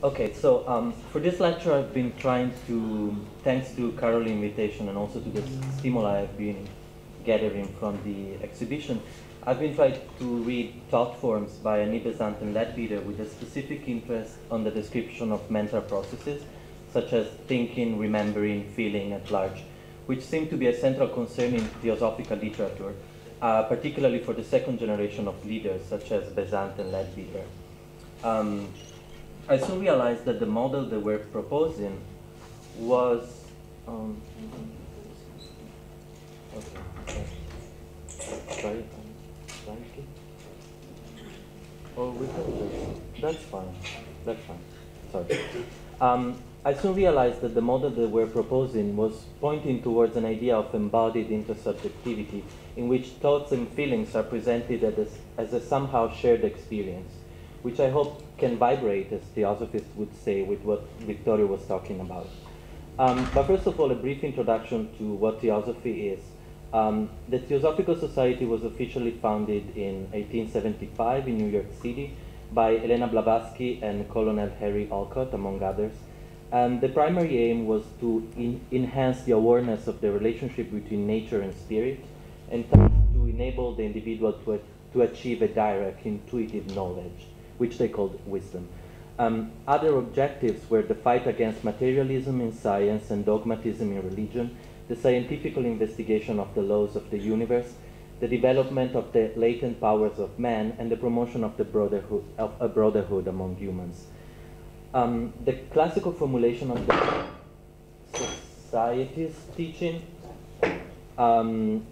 Okay, so for this lecture I've been trying to, thanks to Carol's invitation and also to the stimuli I've been gathering from the exhibition, I've been trying to read thought forms by Annie Besant and Leadbeater with a specific interest on the description of mental processes, such as thinking, remembering, feeling at large, which seem to be a central concern in theosophical literature, particularly for the second generation of leaders, such as Besant and Leadbeater. I soon realized that the model they were proposing was sorry, oh, that's fine. That's fine. Sorry. I soon realized that the model they were proposing was pointing towards an idea of embodied intersubjectivity, in which thoughts and feelings are presented as a somehow shared experience, which I hope can vibrate, as theosophists would say, with what Victoria was talking about. But first of all, a brief introduction to what theosophy is. The Theosophical Society was officially founded in 1875 in New York City by Elena Blavatsky and Colonel Harry Olcott, among others. And the primary aim was to enhance the awareness of the relationship between nature and spirit, and to enable the individual to achieve a direct, intuitive knowledge, which they called wisdom. Other objectives were the fight against materialism in science and dogmatism in religion, the scientific investigation of the laws of the universe, the development of the latent powers of man, and the promotion of a brotherhood among humans. The classical formulation of the Society's teaching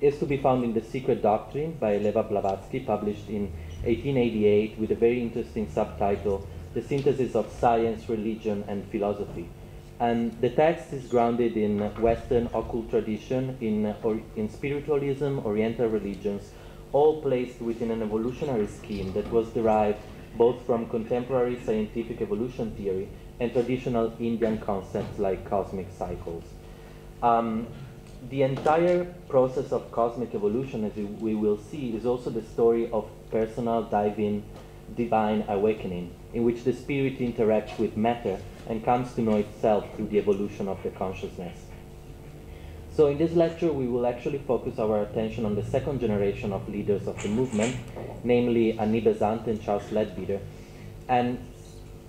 is to be found in The Secret Doctrine by Leva Blavatsky, published in 1888 with a very interesting subtitle, The Synthesis of Science, Religion, and Philosophy. And the text is grounded in Western occult tradition, in spiritualism, Oriental religions, all placed within an evolutionary scheme that was derived both from contemporary scientific evolution theory and traditional Indian concepts like cosmic cycles. The entire process of cosmic evolution, as we will see, is also the story of personal divine awakening, in which the spirit interacts with matter and comes to know itself through the evolution of the consciousness. So in this lecture, we will actually focus our attention on the second generation of leaders of the movement, namely Annie Besant and Charles Leadbeater. And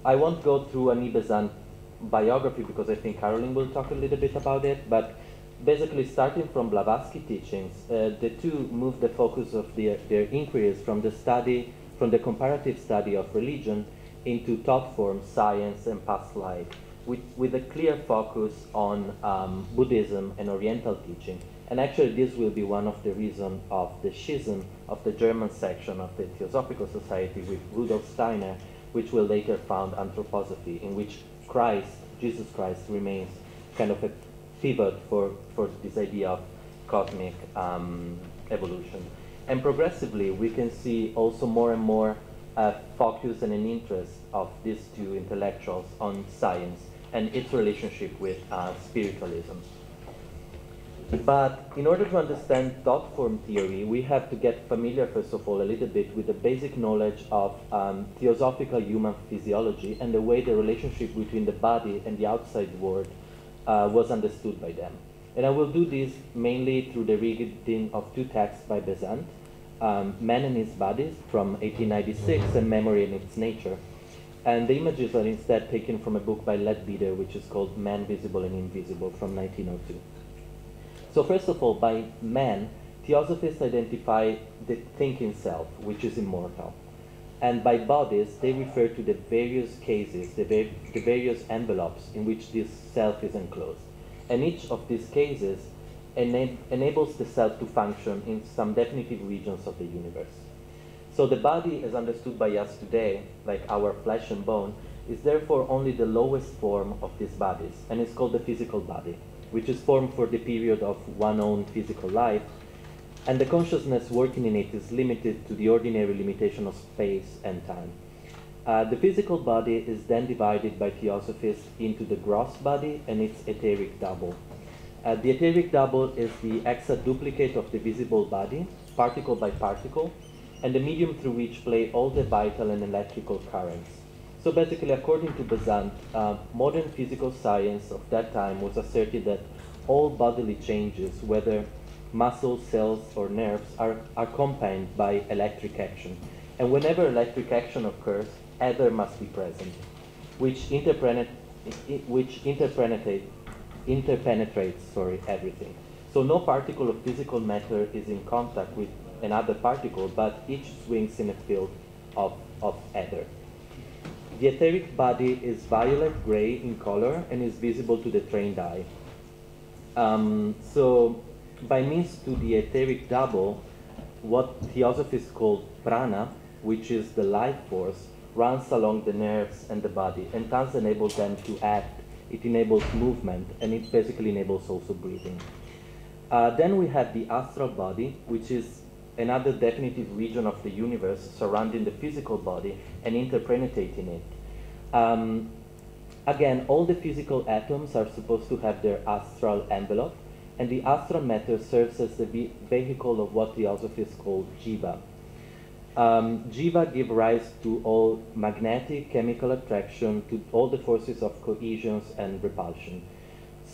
I won't go through Annie Besant's biography because I think Caroline will talk a little bit about it, but basically starting from Blavatsky teachings, the two moved the focus of their inquiries from the comparative study of religion into thought forms, science, and past life, with a clear focus on Buddhism and Oriental teaching. And actually this will be one of the reasons of the schism of the German section of the Theosophical Society with Rudolf Steiner, which will later found anthroposophy, in which Jesus Christ, remains kind of a pivot for this idea of cosmic evolution. And progressively, we can see also more and more focus and an interest of these two intellectuals on science and its relationship with spiritualism. But in order to understand thought form theory, we have to get familiar, first of all, a little bit with the basic knowledge of theosophical human physiology and the way the relationship between the body and the outside world was understood by them. And I will do this mainly through the reading of two texts by Besant, Man and His Bodies from 1896 and Memory and Its Nature. And the images are instead taken from a book by Leadbeater, which is called Man, Visible and Invisible from 1902. So first of all, by man, theosophists identify the thinking self, which is immortal. And by bodies, they refer to the various cases, the various envelopes in which this self is enclosed. And each of these cases enables the self to function in some definitive regions of the universe. So the body, as understood by us today, like our flesh and bone, is therefore only the lowest form of these bodies, and it's called the physical body, which is formed for the period of one's own physical life, and the consciousness working in it is limited to the ordinary limitation of space and time. The physical body is then divided by theosophists into the gross body and its etheric double. The etheric double is the hexaduplicate of the visible body, particle by particle, and the medium through which play all the vital and electrical currents. So basically, according to Besant, modern physical science of that time was asserted that all bodily changes, whether muscles, cells, or nerves, are accompanied by electric action. And whenever electric action occurs, ether must be present, which interpenetrates everything. So no particle of physical matter is in contact with another particle, but each swings in a field of ether. The etheric body is violet-gray in color and is visible to the trained eye. So by means to the etheric double, what theosophists call prana, which is the life force, runs along the nerves and the body and thus enables them to act. It enables movement, and it basically enables also breathing. Then we have the astral body, which is another definitive region of the universe surrounding the physical body and interpenetrating it. Again, all the physical atoms are supposed to have their astral envelope, and the astral matter serves as the vehicle of what theosophists call jiva. Jiva give rise to all magnetic, chemical attraction, to all the forces of cohesion and repulsion.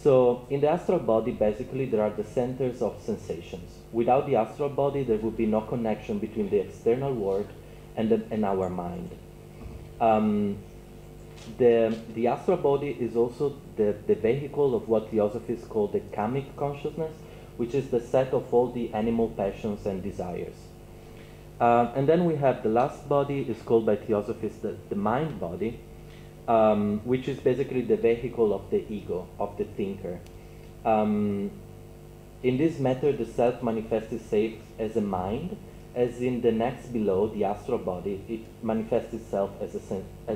So in the astral body, basically, there are the centers of sensations. Without the astral body, there would be no connection between the external world and our mind. The astral body is also the vehicle of what theosophists call the kamic consciousness, which is the set of all the animal passions and desires. And then we have the last body, is called by theosophists the mind body, which is basically the vehicle of the ego, of the thinker. In this matter, the self manifests itself as a mind, as in the next below, the astral body, it manifests itself as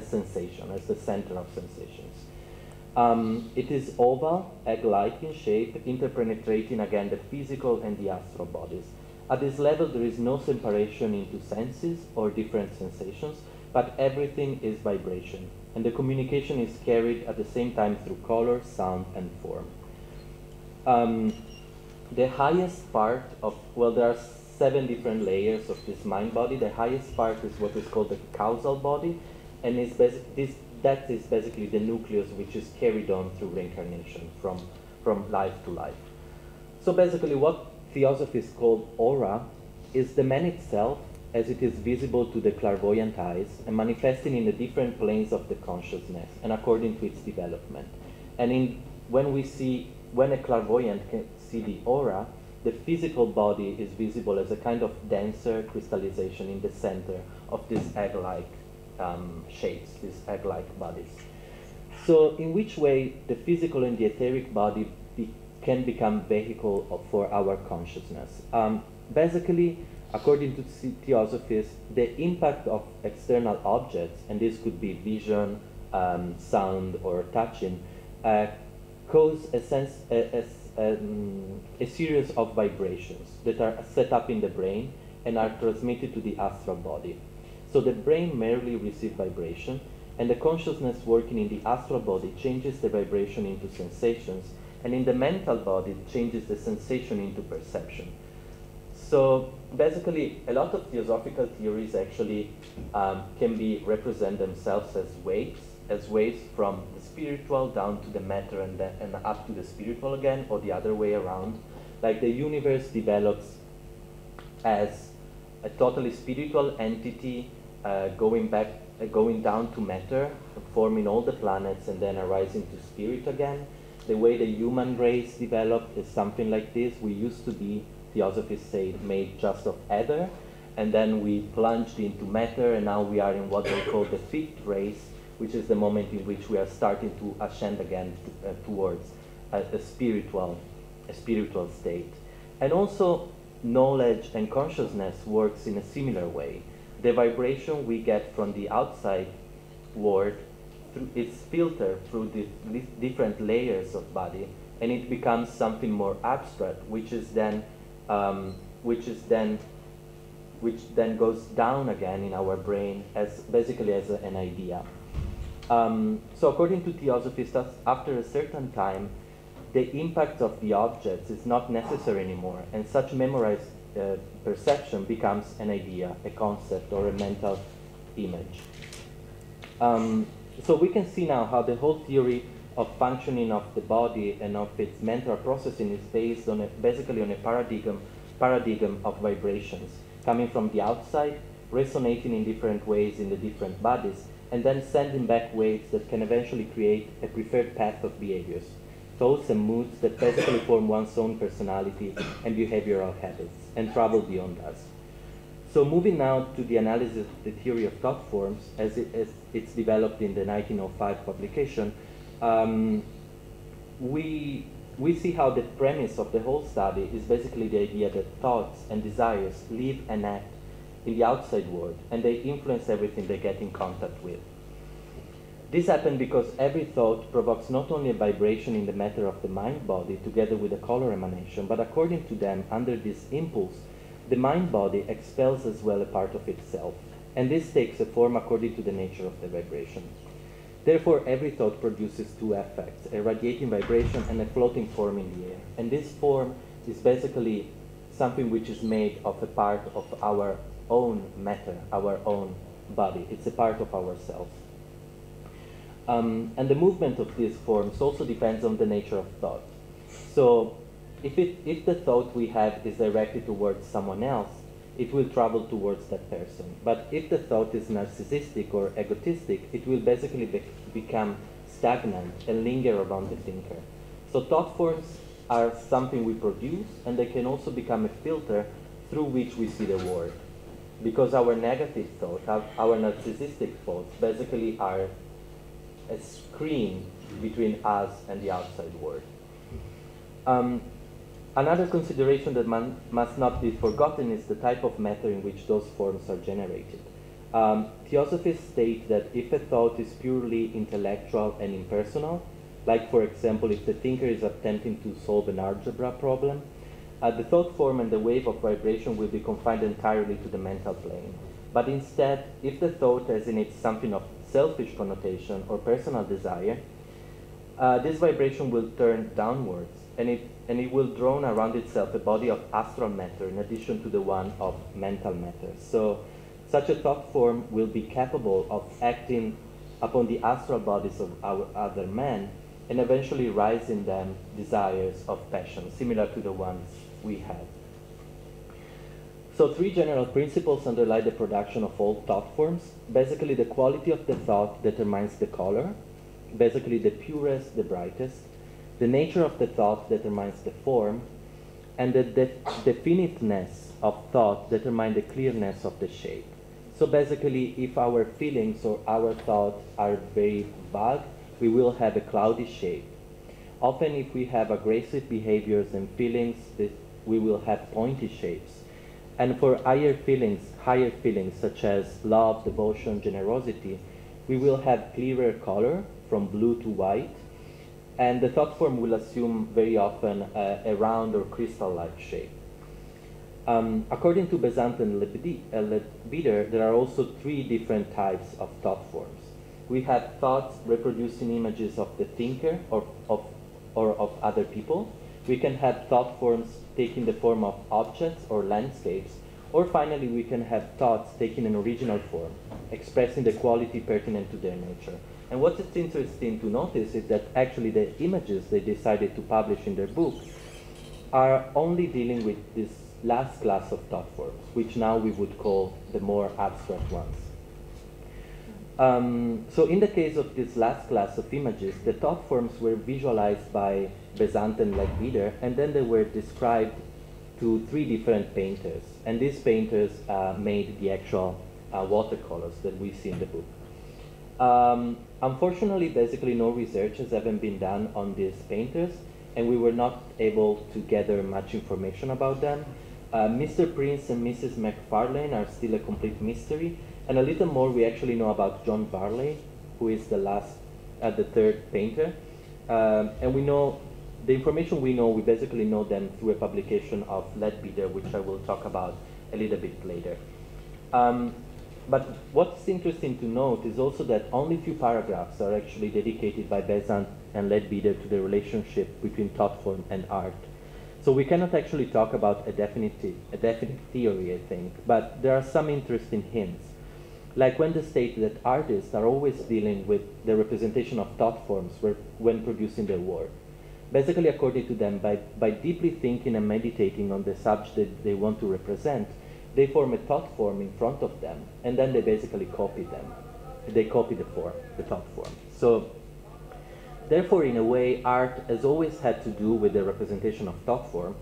sensation, as the center of sensations. It is oval, egg-like in shape, interpenetrating again the physical and the astral bodies. At this level, there is no separation into senses or different sensations, but everything is vibration, and the communication is carried at the same time through color, sound, and form. The highest part of, well, there are 7 different layers of this mind body. The highest part is what is called the causal body, and that is basically the nucleus which is carried on through reincarnation from life to life. So basically what theosophists call aura is the man itself as it is visible to the clairvoyant eyes and manifesting in the different planes of the consciousness and according to its development. And when a clairvoyant can see the aura, the physical body is visible as a kind of denser crystallization in the center of these egg-like shapes, these egg-like bodies. So in which way the physical and the etheric body can become vehicle for our consciousness? Basically, according to theosophists, the impact of external objects, and this could be vision, sound, or touching, cause a series of vibrations that are set up in the brain and are transmitted to the astral body. So the brain merely receives vibration, and the consciousness working in the astral body changes the vibration into sensations, and in the mental body it changes the sensation into perception. So basically, a lot of theosophical theories actually can be represent themselves as waves from the spiritual down to the matter and up to the spiritual again, or the other way around. Like the universe develops as a totally spiritual entity going down to matter, forming all the planets and then arising to spirit again. The way the human race developed is something like this. We used to be, theosophists say, made just of ether, and then we plunged into matter, and now we are in what they call the 5th race, which is the moment in which we are starting to ascend again towards a spiritual state. And also, knowledge and consciousness works in a similar way. The vibration we get from the outside world is filtered through the different layers of body, and it becomes something more abstract, which then goes down again in our brain as basically as an idea. So according to theosophists, after a certain time, the impact of the objects is not necessary anymore, and such memorized perception becomes an idea, a concept, or a mental image. So we can see now how the whole theory of functioning of the body and of its mental processing is based on basically on a paradigm of vibrations coming from the outside, resonating in different ways in the different bodies, and then sending back waves that can eventually create a preferred path of behaviors, thoughts and moods that basically form one's own personality and behavioral habits and travel beyond us. So moving now to the analysis of the theory of thought forms as it's developed in the 1905 publication, we see how the premise of the whole study is basically the idea that thoughts and desires live and act in the outside world, and they influence everything they get in contact with. This happened because every thought provokes not only a vibration in the matter of the mind-body together with a color emanation, but according to them, under this impulse, the mind-body expels as well a part of itself, and this takes a form according to the nature of the vibration. Therefore, every thought produces two effects, a radiating vibration and a floating form in the air. And this form is basically something which is made of a part of our own matter, our own body. It's a part of ourselves. And the movement of these forms also depends on the nature of thought. So if the thought we have is directed towards someone else, it will travel towards that person. But if the thought is narcissistic or egotistic, it will basically become stagnant and linger around the thinker. So thought forms are something we produce, and they can also become a filter through which we see the world. Because our negative thoughts, our narcissistic thoughts, basically are a screen between us and the outside world. Another consideration that must not be forgotten is the type of matter in which those forms are generated. Theosophists state that if a thought is purely intellectual and impersonal, like for example if the thinker is attempting to solve an algebra problem, the thought form and the wave of vibration will be confined entirely to the mental plane. But instead, if the thought has in it something of selfish connotation or personal desire, this vibration will turn downwards, and it will draw around itself a body of astral matter in addition to the one of mental matter. So such a thought form will be capable of acting upon the astral bodies of our other men and eventually rise in them desires of passion, similar to the ones we have. So three general principles underlie the production of all thought forms. Basically, the quality of the thought determines the color. Basically, the purest, the brightest. The nature of the thought determines the form. And the definiteness of thought determines the clearness of the shape. So basically, if our feelings or our thoughts are very vague, we will have a cloudy shape. Often, if we have aggressive behaviors and feelings, we will have pointy shapes. And for higher feelings such as love, devotion, generosity, we will have clearer color from blue to white, and the thought form will assume very often a round or crystal-like shape. According to Besant and Leadbeater, there are also three different types of thought forms. We have thoughts reproducing images of the thinker or of other people. We can have thought forms taking the form of objects or landscapes, or finally we can have thoughts taking an original form, expressing the quality pertinent to their nature. And what's interesting to notice is that actually the images they decided to publish in their book are only dealing with this last class of thought forms, which now we would call the more abstract ones. So in the case of this last class of images, the thought forms were visualized by Besant and Leadbeater, and then they were described to three different painters. And these painters made the actual watercolors that we see in the book. Unfortunately, basically no research has ever been done on these painters, and we were not able to gather much information about them. Mr. Prince and Mrs. McFarlane are still a complete mystery, and a little more we actually know about John Varley, who is the third painter. And we know, the information we know, we basically know them through a publication of Leadbeater, which I will talk about a little bit later. But what's interesting to note is also that only a few paragraphs are actually dedicated by Besant and Leadbeater to the relationship between thought form and art. So we cannot actually talk about a definite theory, I think, but there are some interesting hints. like when they state that artists are always dealing with the representation of thought forms when producing their work. Basically, according to them, by deeply thinking and meditating on the subject that they want to represent, they form a thought form in front of them, and then they basically copy them. They copy the thought form. So, therefore, in a way, art has always had to do with the representation of thought form,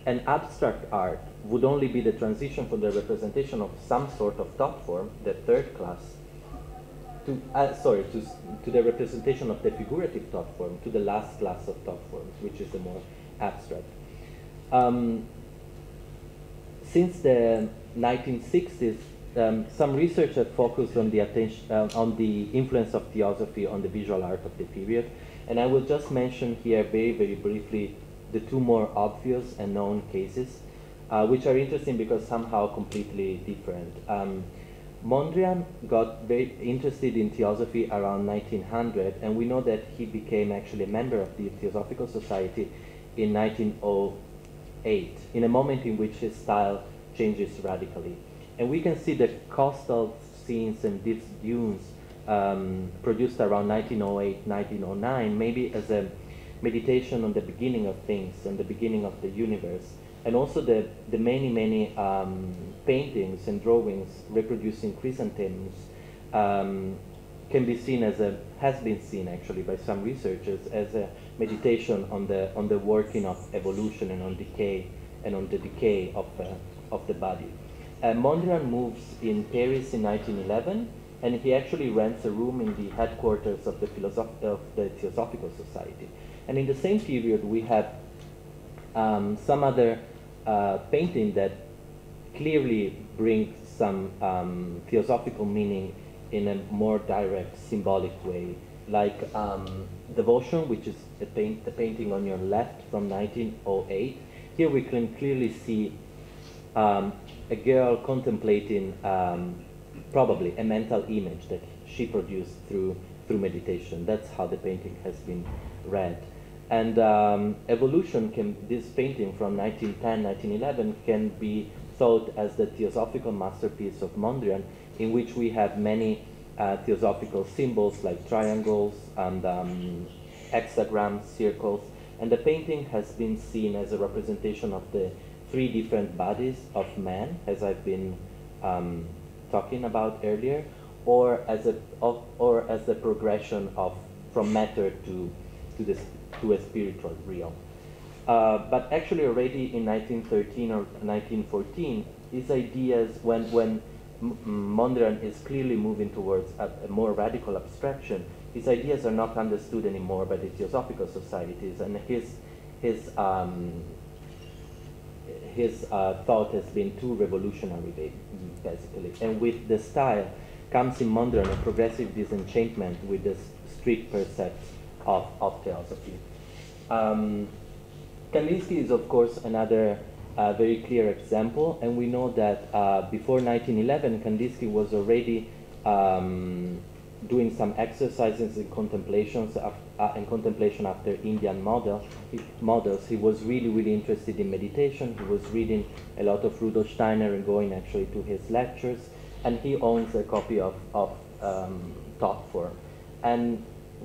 and abstract art would only be the transition from the representation of some sort of thought form, the third class, to the representation of the figurative thought form, to the last class of thought forms, which is the more abstract. Since the 1960s, some research have focused on the influence of theosophy on the visual art of the period, and I will just mention here very, very briefly the two more obvious and known cases, which are interesting because somehow completely different. Mondrian got very interested in theosophy around 1900, and we know that he became actually a member of the Theosophical Society in 1908, in a moment in which his style changes radically. And we can see the coastal scenes and these dunes produced around 1908, 1909, maybe as a meditation on the beginning of things and the beginning of the universe. And also the many, many paintings and drawings reproducing chrysanthemums can be seen has been seen actually by some researchers as a meditation on the working of evolution and on decay and on the decay of the body. Mondrian moves in Paris in 1911, and he actually rents a room in the headquarters of the Theosophical Society. And in the same period, we have some other painting that clearly brings some theosophical meaning in a more direct, symbolic way, like Devotion, which is the painting on your left from 1908. Here we can clearly see a girl contemplating probably a mental image that she produced through meditation. That's how the painting has been read. And Evolution, this painting from 1910, 1911, can be thought as the theosophical masterpiece of Mondrian, in which we have many theosophical symbols like triangles and hexagrams, circles. And the painting has been seen as a representation of the three different bodies of man, as I've been talking about earlier, or as a progression from matter to a spiritual realm. But actually, already in 1913 or 1914, his ideas, when Mondrian is clearly moving towards a more radical abstraction, his ideas are not understood anymore by the Theosophical Societies, and his thought has been too revolutionary, basically. And with the style comes in Mondrian a progressive disenchantment with the strict precepts of theosophy. Kandinsky is, of course, another very clear example, and we know that before 1911, Kandinsky was already doing some exercises and contemplation after Indian models. He was really, really interested in meditation. He was reading a lot of Rudolf Steiner and going actually to his lectures, and he owns a copy of Thought Form. And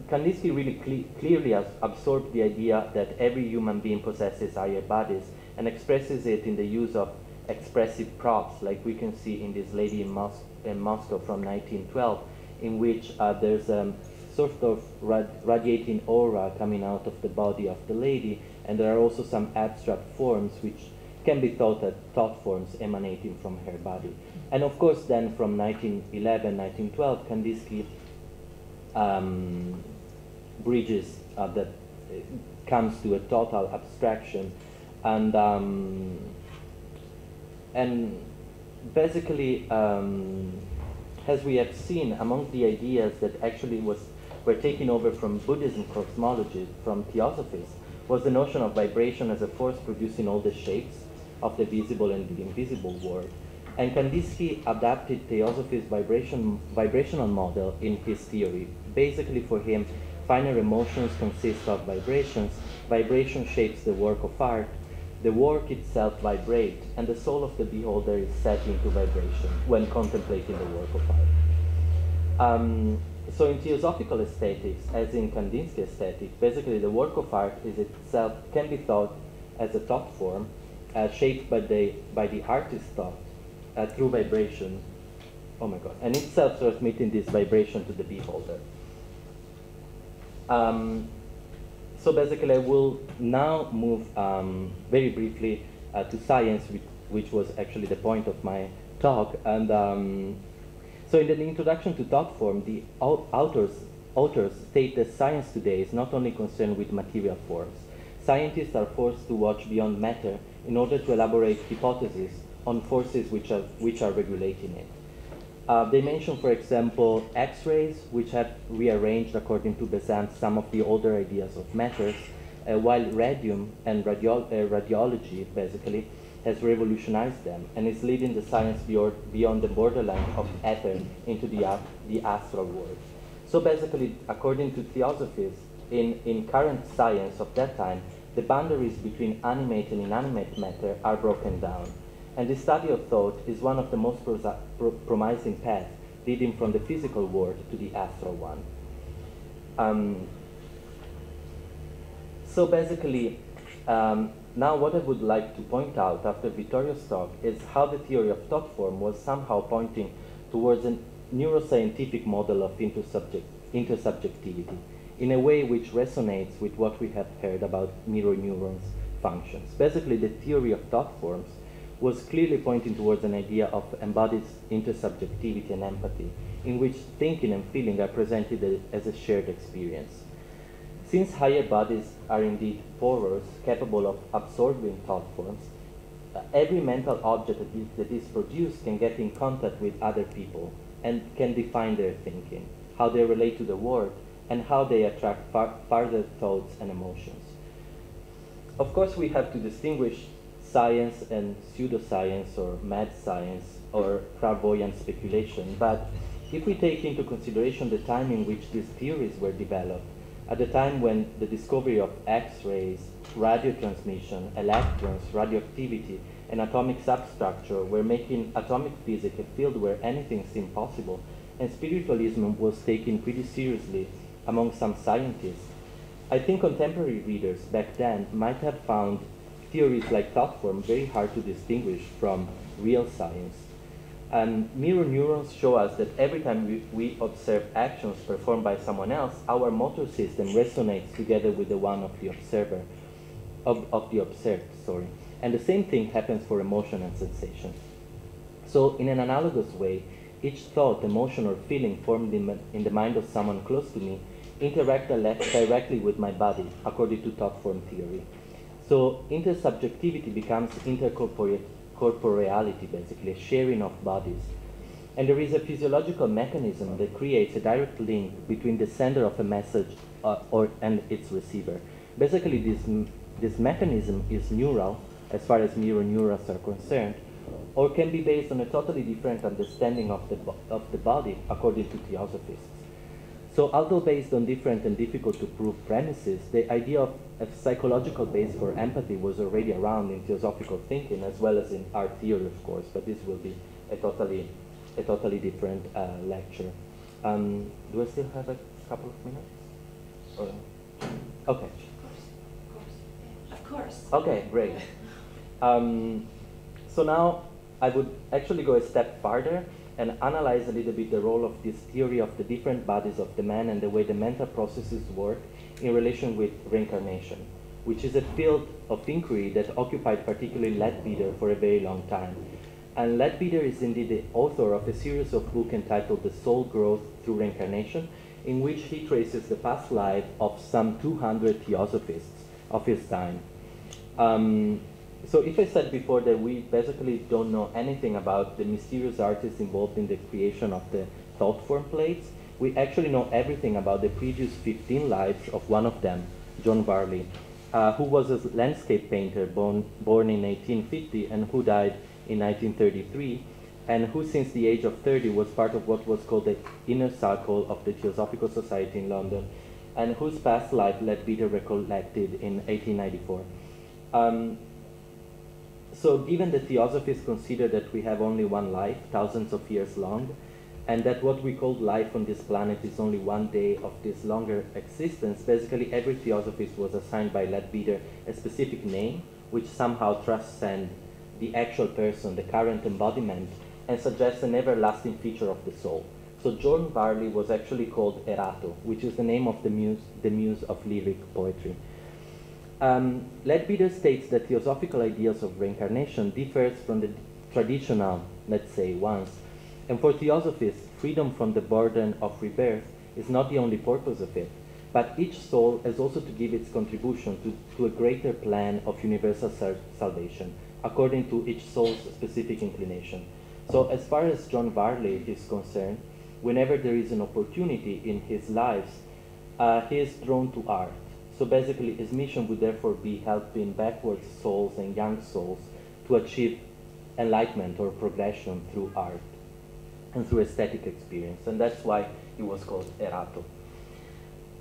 Kandinsky really clearly has absorbed the idea that every human being possesses higher bodies and expresses it in the use of expressive props, like we can see in this lady in Moscow from 1912, in which there's a sort of radiating aura coming out of the body of the lady, and there are also some abstract forms which can be thought as thought forms emanating from her body. And of course then from 1911, 1912, Kandinsky bridges that comes to a total abstraction, and basically as we have seen, among the ideas that actually were taken over from Buddhism cosmology, from theosophies, was the notion of vibration as a force producing all the shapes of the visible and the invisible world. And Kandinsky adapted theosophy's vibrational model in his theory. Basically for him, finer emotions consist of vibrations. Vibration shapes the work of art. The work itself vibrates, and the soul of the beholder is set into vibration when contemplating the work of art. So in theosophical aesthetics, as in Kandinsky aesthetic, basically the work of art is itself can be thought as a thought form shaped by the artist's thought through vibration. Oh my God! And itself transmitting this vibration to the beholder. So basically, I will now move very briefly to science, which was actually the point of my talk. And so in the introduction to thought form, the authors state that science today is not only concerned with material forms. Scientists are forced to watch beyond matter in order to elaborate hypotheses on forces which are regulating it. They mention, for example, X-rays, which have rearranged, according to Besant, some of the older ideas of matters, while radium and radiology, basically, has revolutionized them and is leading the science beyond the borderline of ether into the astral world. So basically, according to theosophies, in current science of that time, the boundaries between animate and inanimate matter are broken down. And the study of thought is one of the most promising paths leading from the physical world to the astral one. So basically, now what I would like to point out after Vittorio's talk is how the theory of thought form was somehow pointing towards a neuroscientific model of intersubjectivity in a way which resonates with what we have heard about mirror neurons' functions. Basically, the theory of thought forms was clearly pointing towards an idea of embodied intersubjectivity and empathy, in which thinking and feeling are presented as a shared experience. Since higher bodies are indeed porous, capable of absorbing thought forms, every mental object that is produced can get in contact with other people and can define their thinking, how they relate to the world, and how they attract further thoughts and emotions. Of course, we have to distinguish science and pseudoscience or mad science or clairvoyant speculation, but if we take into consideration the time in which these theories were developed, at the time when the discovery of X-rays, radio transmission, electrons, radioactivity, and atomic substructure were making atomic physics a field where anything seemed possible, and spiritualism was taken pretty seriously among some scientists, I think contemporary readers back then might have found theories like thought form very hard to distinguish from real science. And mirror neurons show us that every time we observe actions performed by someone else, our motor system resonates together with the one of the observer, of the observed, sorry. And the same thing happens for emotion and sensation. So in an analogous way, each thought, emotion, or feeling formed in the mind of someone close to me interact directly with my body, according to thought form theory. So intersubjectivity becomes intercorporeality, basically, a sharing of bodies. And there is a physiological mechanism that creates a direct link between the sender of a message and its receiver. Basically, this mechanism is neural, as far as mirror neurons are concerned, or can be based on a totally different understanding of the body, according to theosophists. So although based on different and difficult to prove premises, the idea of a psychological base for empathy was already around in theosophical thinking, as well as in art theory, of course, but this will be a totally different lecture. Do I still have a couple of minutes? Or, okay. Of course. Okay, great. So now I would actually go a step farther and analyze a little bit the role of this theory of the different bodies of the man and the way the mental processes work in relation with reincarnation, which is a field of inquiry that occupied particularly Leadbeater for a very long time. And Leadbeater is indeed the author of a series of books entitled The Soul Growth Through Reincarnation, in which he traces the past life of some 200 theosophists of his time. So if I said before that we basically don't know anything about the mysterious artists involved in the creation of the thought form plates, we actually know everything about the previous 15 lives of one of them, John Varley, who was a landscape painter born in 1850 and who died in 1933, and who since the age of 30 was part of what was called the inner circle of the Theosophical Society in London, and whose past life Leadbeater recollected in 1894. So given that theosophists consider that we have only one life, thousands of years long, and that what we call life on this planet is only one day of this longer existence, basically every theosophist was assigned by Leadbeater a specific name, which somehow transcends the actual person, the current embodiment, and suggests an everlasting feature of the soul. So John Varley was actually called Erato, which is the name of the muse of lyric poetry. Leadbeater states that theosophical ideas of reincarnation differs from the traditional, let's say, ones. And for theosophists, freedom from the burden of rebirth is not the only purpose of it, but each soul has also to give its contribution to a greater plan of universal salvation, according to each soul's specific inclination. So as far as John Varley is concerned, whenever there is an opportunity in his lives, he is drawn to art. So basically his mission would therefore be helping backwards souls and young souls to achieve enlightenment or progression through art and through aesthetic experience, and that's why he was called Erato.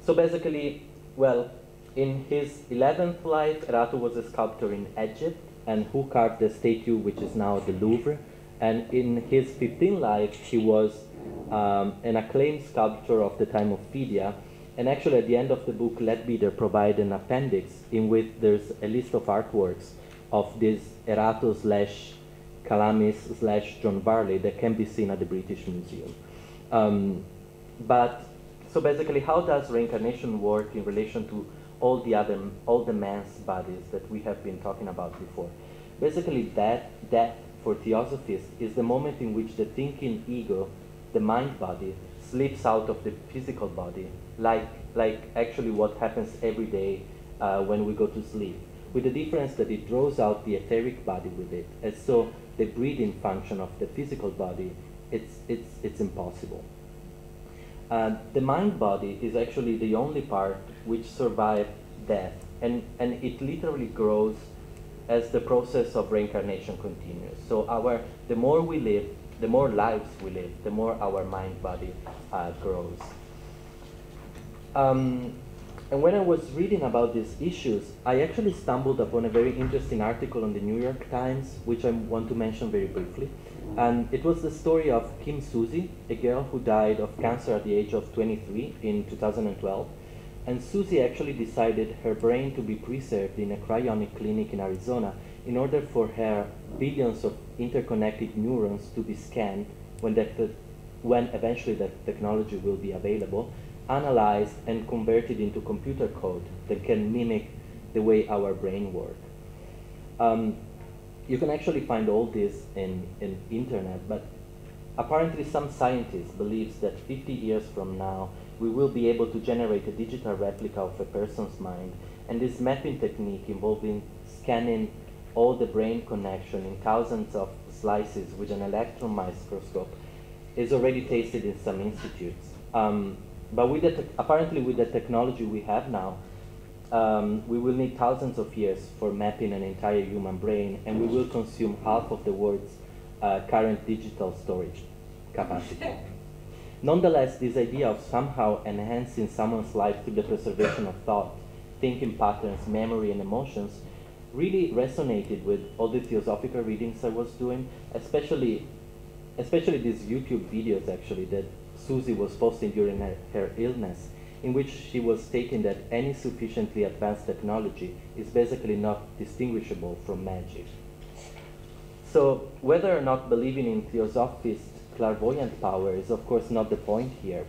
So basically, well, in his 11th life, Erato was a sculptor in Egypt, and who carved the statue which is now the Louvre, and in his 15th life, he was an acclaimed sculptor of the time of Phidia, and actually at the end of the book, Leadbeater provided an appendix in which there's a list of artworks of this Erato / Calamis / John Varley that can be seen at the British Museum. So basically, how does reincarnation work in relation to all the man's bodies that we have been talking about before? Basically, death for theosophists is the moment in which the thinking ego, the mind body, slips out of the physical body, like actually what happens every day when we go to sleep, with the difference that it draws out the etheric body with it, and so the breathing function of the physical body, it's impossible. The mind body is actually the only part which survives death, and it literally grows as the process of reincarnation continues. So the more we live, the more lives we live, the more our mind body grows. And when I was reading about these issues, I actually stumbled upon a very interesting article on the New York Times, which I want to mention very briefly. And it was the story of Kim Susie, a girl who died of cancer at the age of 23 in 2012. And Susie actually decided her brain to be preserved in a cryonic clinic in Arizona in order for her billions of interconnected neurons to be scanned when eventually that technology will be available, analyzed and converted into computer code that can mimic the way our brain works. You can actually find all this in internet, but apparently some scientists believe that 50 years from now, we will be able to generate a digital replica of a person's mind, and this mapping technique involving scanning all the brain connection in thousands of slices with an electron microscope is already tested in some institutes. But apparently with the technology we have now, we will need thousands of years for mapping an entire human brain, and we will consume half of the world's current digital storage capacity. Nonetheless, this idea of somehow enhancing someone's life through the preservation of thought, thinking patterns, memory, and emotions really resonated with all the theosophical readings I was doing, especially these YouTube videos actually that Susie was posting during her illness, in which she was stating that any sufficiently advanced technology is basically not distinguishable from magic. So whether or not believing in theosophist clairvoyant power is of course not the point here,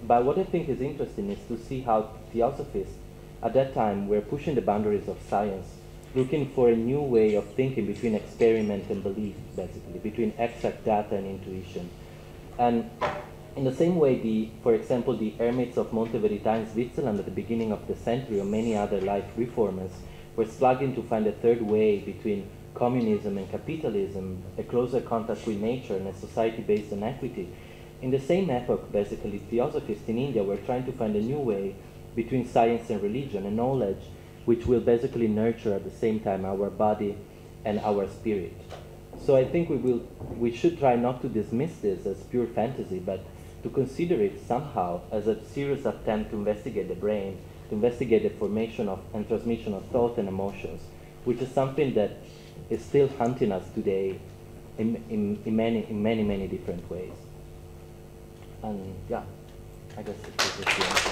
but what I think is interesting is to see how theosophists at that time were pushing the boundaries of science, looking for a new way of thinking between experiment and belief, basically, between exact data and intuition. And in the same way, for example, the hermits of Monte Verità in Switzerland at the beginning of the century, or many other life reformers, were struggling to find a third way between communism and capitalism, a closer contact with nature and a society based on equity. In the same epoch, basically, theosophists in India were trying to find a new way between science and religion, a knowledge which will basically nurture at the same time our body and our spirit. So I think we should try not to dismiss this as pure fantasy, but to consider it somehow as a serious attempt to investigate the brain, to investigate the formation of and transmission of thought and emotions, which is something that is still haunting us today in many different ways. And yeah, I guess this is the answer.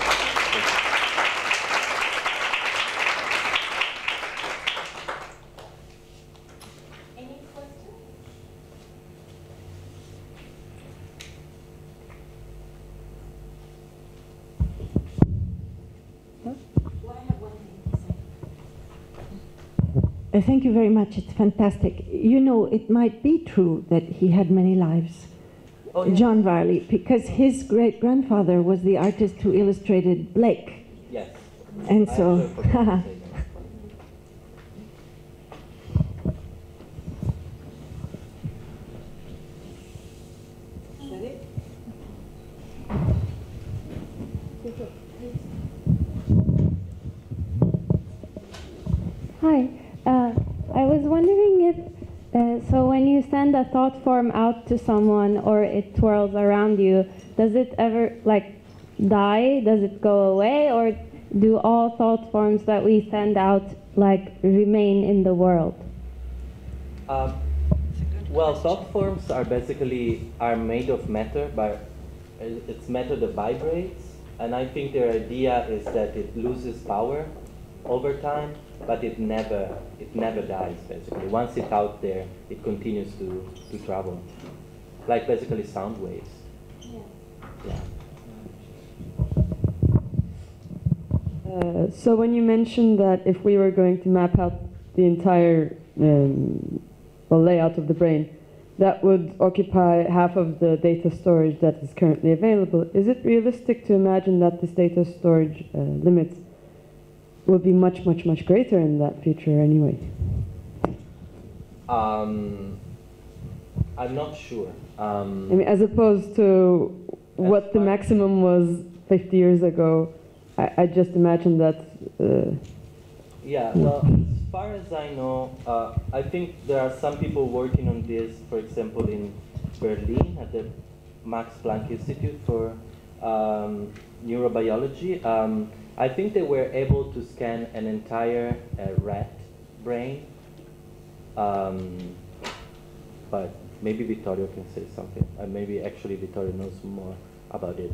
Any questions? Well, I have one thing to say. Thank you very much. It's fantastic. You know, it might be true that he had many lives, Oh, yeah. John Varley, because his great-grandfather was the artist who illustrated Blake. Yes. And I so, actually forgot to say that. Hi. I was wondering if, so when you send a thought form out to someone or it twirls around you, does it ever, like, die? Does it go away? Or do all thought forms that we send out, like, remain in the world? Well, thought forms are basically made of matter, but it's matter that vibrates, and I think their idea is that it loses power over time, but it never dies. Basically, once it's out there, it continues to travel, like basically sound waves. Yeah. So when you mentioned that if we were going to map out the entire layout of the brain, that would occupy half of the data storage that is currently available, is it realistic to imagine that this data storage limits will be much, much, much greater in that future anyway? I'm not sure. I mean, as opposed to what the maximum was 50 years ago, I just imagine that... Yeah, well, as far as I know, I think there are some people working on this, for example, in Berlin at the Max Planck Institute for Neurobiology. I think they were able to scan an entire rat brain, but maybe Vittorio can say something. Maybe actually Vittorio knows more about it.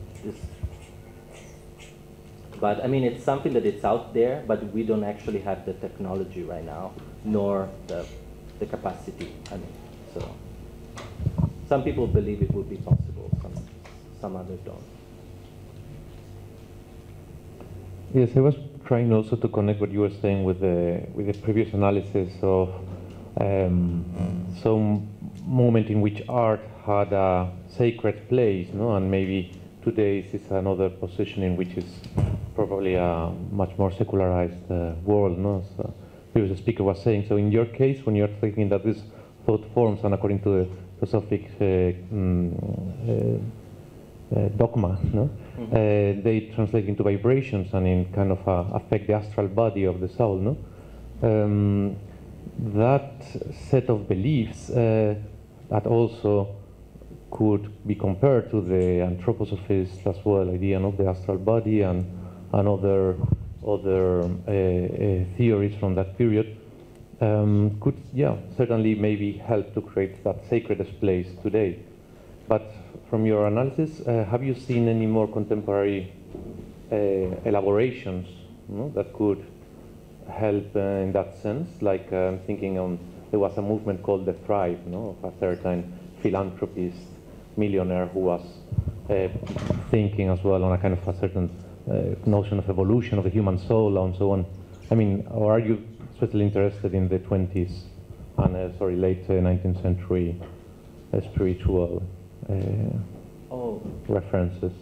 But I mean, it's something that it's out there, but we don't actually have the technology right now, nor the capacity. I mean, so some people believe it would be possible, some others don't. Yes, I was trying also to connect what you were saying with the previous analysis of some moment in which art had a sacred place, no, and maybe today is another position in which is probably a much more secularized world, no? So, previous speaker was saying. So, in your case, when you're thinking that these thought forms, and according to the philosophic dogma, no, they translate into vibrations and in kind of affect the astral body of the soul, no. That set of beliefs that also could be compared to the anthroposophist as well idea of the astral body and other theories from that period could, yeah, certainly maybe help to create that sacred place today. But from your analysis, have you seen any more contemporary elaborations, no, that could help in that sense? Like I'm thinking there was a movement called the Thrive, no, of a certain philanthropist millionaire who was thinking as well on a kind of a certain notion of evolution of the human soul and so on. I mean, or are you especially interested in the 20s and late 19th century spiritual references?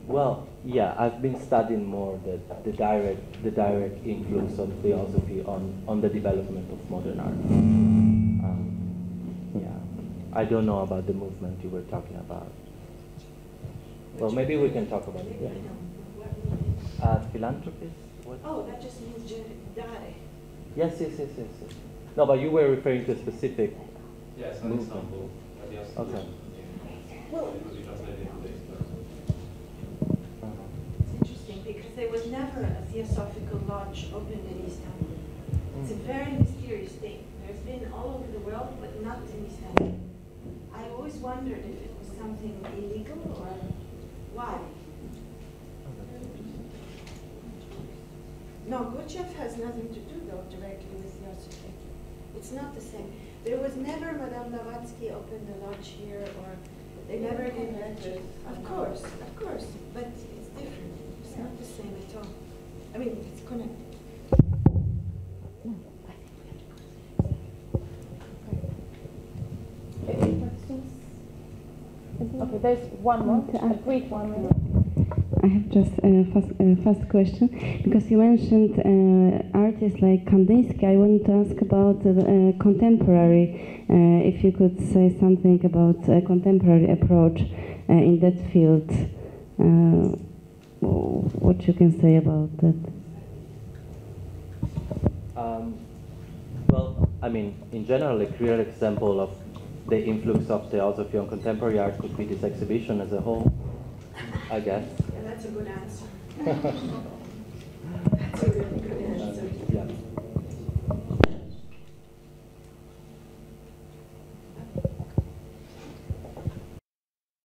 Well, yeah, I've been studying more the direct influence of philosophy on the development of modern art. Yeah, I don't know about the movement you were talking about. Well, maybe we can talk about it. Yeah. Philanthropist? What? Oh, that just means dare. Yes. No, but you were referring to a specific Yes, movement. Istanbul. Okay. Well, it's interesting because there was never a theosophical lodge opened in Istanbul. It's a very mysterious thing. There's been all over the world, but not in Istanbul. I always wondered if it was something illegal or No, Gurdjieff has nothing to do, though, directly with Theosophy. It's not the same. There was never Madame Blavatsky opened a lodge here, or they never gave lectures. Of course, but it's different. It's not the same at all. I mean, it's connected. Any questions? Okay, there's one more, a brief one maybe. I have just a first question, because you mentioned artists like Kandinsky. I wanted to ask about contemporary, if you could say something about a contemporary approach in that field, what you can say about that. Well, I mean, in general, a clear example of the influx of theosophy on contemporary art could be this exhibition as a whole, I guess. Yeah, that's a good answer. That's a really good answer.